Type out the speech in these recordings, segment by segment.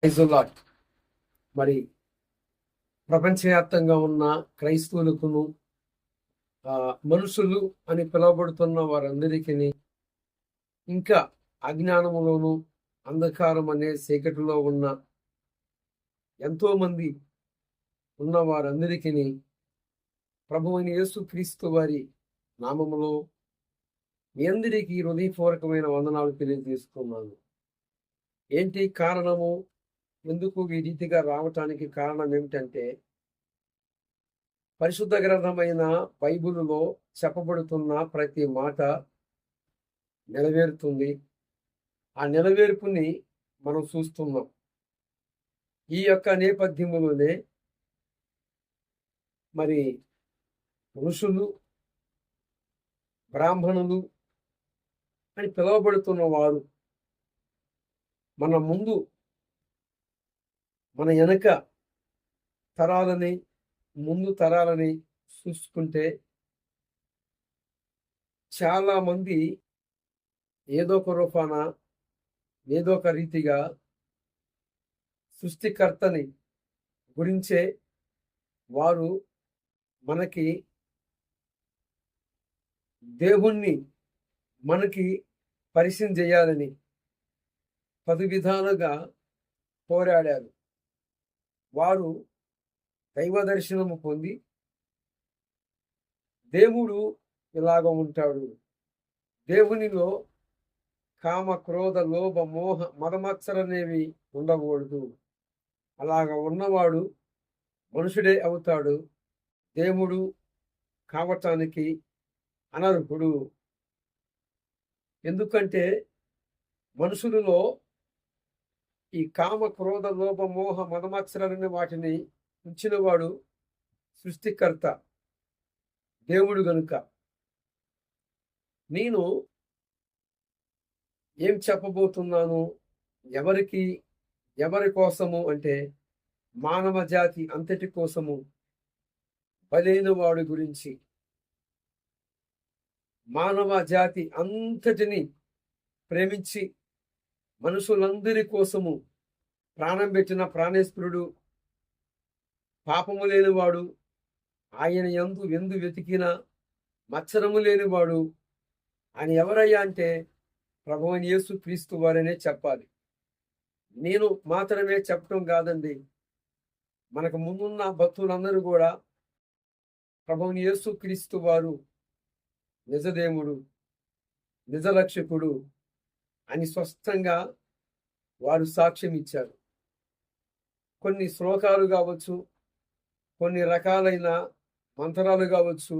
Praise lord. మరి ప్రపంచవ్యాప్తంగా ఉన్న క్రైస్తవులకును మనుషులు అని పిలువబడుతున్న వారందరికీ ఇంకా అజ్ఞానములోను అంధకారం అనే చీకటిలో ఉన్న ఎంతో మంది ఉన్న వారందరికీ ప్రభువైన యేసుక్రీస్తు వారి నామములో మీ అందరికీ హృదయపూర్వకమైన వందనాలు తెలియజేస్తున్నాను. ఏంటి కారణము? ఎందుకు ఈ రీతిగా రావటానికి కారణం ఏమిటంటే, పరిశుద్ధ గ్రంథమైన బైబిలులో చెప్పబడుతున్న ప్రతి మాట నెరవేరుతుంది. ఆ నెరవేర్పుని మనం చూస్తున్నాం. ఈ యొక్క నేపథ్యంలోనే మరి ఋషులు, బ్రాహ్మణులు అని పిలువబడుతున్న వారు మన ముందు మన వెనక తరాలని ముందు తరాలని చూసుకుంటే చాలా మంది ఏదో ఒక రూపాన ఏదో ఒక రీతిగా సృష్టికర్తని గురించే వారు మనకి దేవుణ్ణి మనకి పరిచయం చేయాలని పలు విధాలుగా పోరాడారు. వారు దైవ దర్శనము పొంది దేవుడు ఇలాగ ఉంటాడు, దేవునిలో కామ క్రోధ లోభ మోహ మదమత్సరనేవి ఉండకూడదు, అలాగ ఉన్నవాడు మనుషుడే అవుతాడు, దేవుడు కావటానికి అనర్హుడు. ఎందుకంటే మనుషులలో ఈ కామ క్రోధ లోభ మోహ మదమత్సరాలనే వాటిని ఉంచినవాడు సృష్టికర్త దేవుడు గనుక. నేను ఏం చెప్పబోతున్నాను, ఎవరి కోసము అంటే మానవ జాతి అంతటి కోసము బలైన వాడి గురించి. మానవ జాతి అంతటిని ప్రేమించి మనుషులందరి కోసము ప్రాణం పెట్టిన ప్రాణేశ్వరుడు, పాపము లేనివాడు, ఆయన ఎందు వెతికిన మత్సరము లేనివాడు ఆయన ఎవరయ్యా అంటే ప్రభువైన యేసుక్రీస్తు వారనే చెప్పాలి. నేను మాత్రమే చెప్పడం కాదండి, మనకు ముందున్న భక్తులందరూ కూడా ప్రభువైన యేసుక్రీస్తు వారు నిజదేవుడు, నిజరక్షకుడు అని స్పష్టంగా వారు సాక్ష్యం ఇచ్చారు. కొన్ని శ్లోకాలు కావచ్చు, కొన్ని రకాలైన మంత్రాలు కావచ్చు,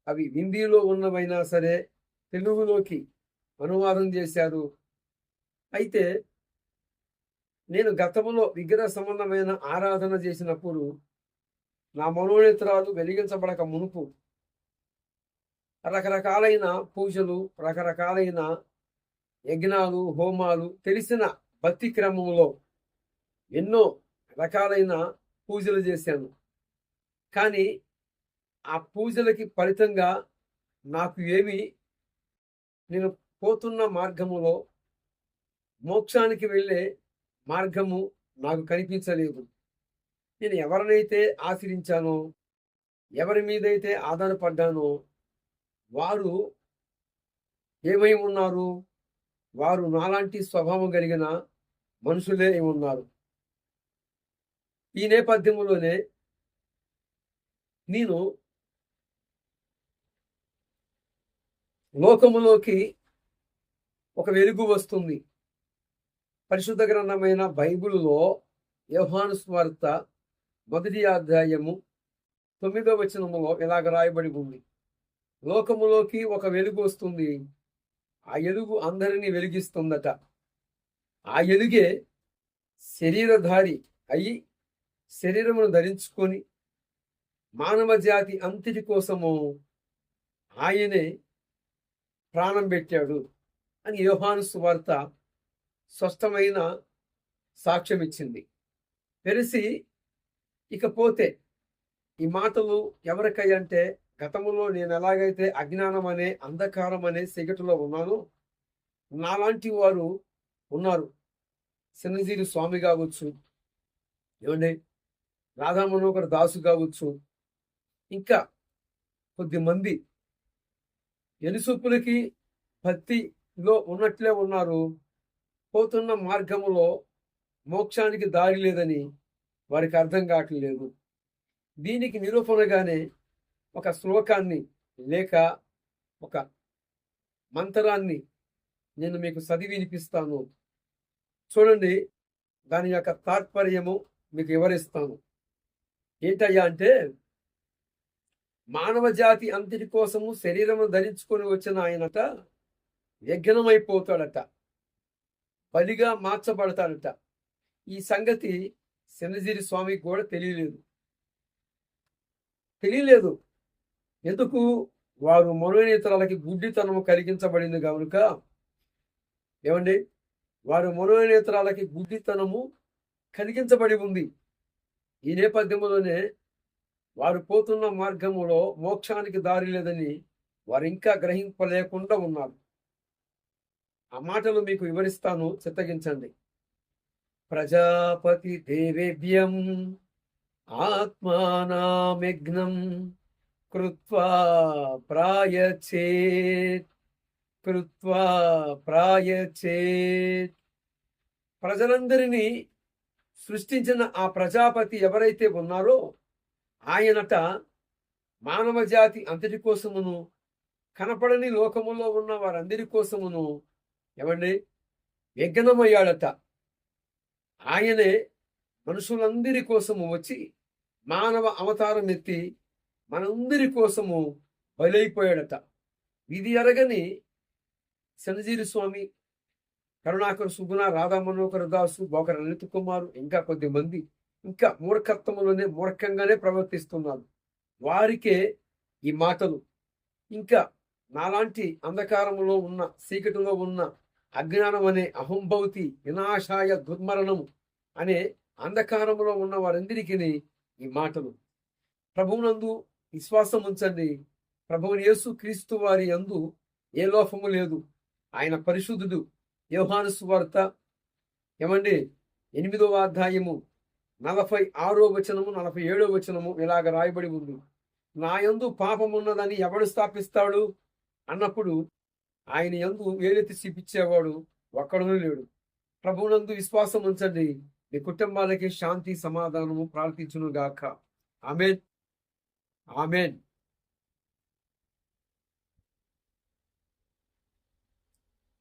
అవి హిందీలో ఉన్నవైనా సరే తెలుగులోకి అనువాదం చేశారు. అయితే నేను గతంలో విగ్రహ సంబంధమైన ఆరాధన చేసినప్పుడు నా మనోనేత్రాలు వెలిగించబడక మునుపు రకరకాలైన పూజలు, రకరకాలైన యజ్ఞాలు, హోమాలు, తెలిసిన భక్తి క్రమంలో ఎన్నో రకాలైన పూజలు చేశాను. కానీ ఆ పూజలకి ఫలితంగా నాకు నేను పోతున్న మార్గములో మోక్షానికి వెళ్ళే మార్గము నాకు కనిపించలేదు. నేను ఎవరినైతే ఆశ్రయించానో, ఎవరి మీదైతే ఆధారపడ్డానో వారు ఏమై ఉన్నారు? వారు నాలాంటి స్వభావం కలిగిన మనుషులే ఉన్నారు. ఈ నేపథ్యంలోనే నేను లోకములోకి ఒక వెలుగు వస్తుంది. పరిశుద్ధ గ్రంథమైన బైబిలులో యోహాను సువార్త 1వ అధ్యాయము 9వ వచనములో ఇలాగ రాయబడి ఉంది. లోకములోకి ఒక వెలుగు వస్తుంది, ఆ వెలుగు అందరినీ వెలిగిస్తుందట. ఆ వెలుగే శరీరధారి అయి శరీరమును ధరించుకొని మానవ జాతి అంతటి కోసము ఆయనే ప్రాణం పెట్టాడు అని యోహాను సువార్త స్పష్టమైన సాక్ష్యం ఇచ్చింది. తెలిసి ఇకపోతే ఈ మాటలు ఎవరికయ్యంటే, గతంలో నేను ఎలాగైతే అజ్ఞానం అనే అంధకారం అనే సిగటులో ఉన్నానో నాలాంటి వారు ఉన్నారు. చిన్నజీరి స్వామి కావచ్చు, ఏమండి రాధా మనోహర్ దాసు కావచ్చు, ఇంకా కొద్దిమంది ఎలుసొప్పులకి భక్తిలో ఉన్నట్లే ఉన్నారు. పోతున్న మార్గములో మోక్షానికి దారి లేదని వారికి అర్థం కావట్లేదు. దీనికి నిరూపణగానే ఒక శ్లోకాన్ని లేక ఒక మంత్రాన్ని నేను మీకు చదివి వినిపిస్తాను. చూడండి, దాని యొక్క తాత్పర్యము మీకు వివరిస్తాను. ఏంటయ్యా అంటే, మానవ జాతి అంతటి కోసము శరీరము ధరించుకొని వచ్చిన ఆయనట యజ్ఞమైపోతాడట, బలిగా మార్చబడతాడట. ఈ సంగతి చిన్నజీరి స్వామికి కూడా తెలియలేదు. ఎందుకు? వారు మనోనేత్రాలకి గుడ్డితనము కలిగించబడింది కనుక. ఏమండి, వారు మనోనేత్రాలకి గుడ్డితనము కలిగించబడి ఉంది. ఈ నేపథ్యంలోనే వారు పోతున్న మార్గములో మోక్షానికి దారి లేదని వారు ఇంకా గ్రహింపలేకుండా ఉన్నారు. ఆ మాటలు మీకు వివరిస్తాను, చిత్తగించండి. ప్రజాపతి దేవేభ్యం ఆత్మానామగ్నం కృత్వా ప్రాయచేత్. ప్రజలందరినీ సృష్టించిన ఆ ప్రజాపతి ఎవరైతే ఉన్నారో ఆయనట మానవ జాతి అంతటి కోసమును, కనపడని లోకములో ఉన్న వారందరి కోసమును ఏమండి యజ్ఞమయ్యాడట. ఆయనే మనుషులందరి కోసము వచ్చి మానవ అవతారం ఎత్తి మనందరి కోసము బలైపోయాడట. ఇది అరగని చిన్నజీరి స్వామి, కరుణాకర్ సుగుణ, రాధా మనోహర్ దాసు, బోకర లలిత కుమారు, ఇంకా కొద్దిమంది ఇంకా మూర్ఖంగానే ప్రవర్తిస్తున్నారు. వారికే ఈ మాటలు. ఇంకా నాలాంటి అంధకారములో ఉన్న, చీకటిలో ఉన్న, అజ్ఞానం అనే అహంభౌతి వినాశాయ దుర్మరణము అనే అంధకారములో ఉన్న వారందరికీ ఈ మాటలు. ప్రభువునందు విశ్వాసం ఉంచండి. ప్రభువుని యేసు క్రీస్తు వారి యందు ఏ లోపము లేదు. ఆయన పరిశుద్ధుడు. యోహాను సువార్త ఏమండి 8వ అధ్యాయము 46వ వచనము 47వ వచనము ఇలాగ రాయబడి ఉంది. నా యందు పాపమున్నదని ఎవడు స్థాపిస్తాడు అన్నప్పుడు ఆయన యందు వేలెత్తి చూపించేవాడు ఒక్కడునూ లేడు. ప్రభువునందు విశ్వాసం ఉంచండి. మీ కుటుంబాలకి శాంతి సమాధానము ప్రార్థించును గాక. ఆమేన్.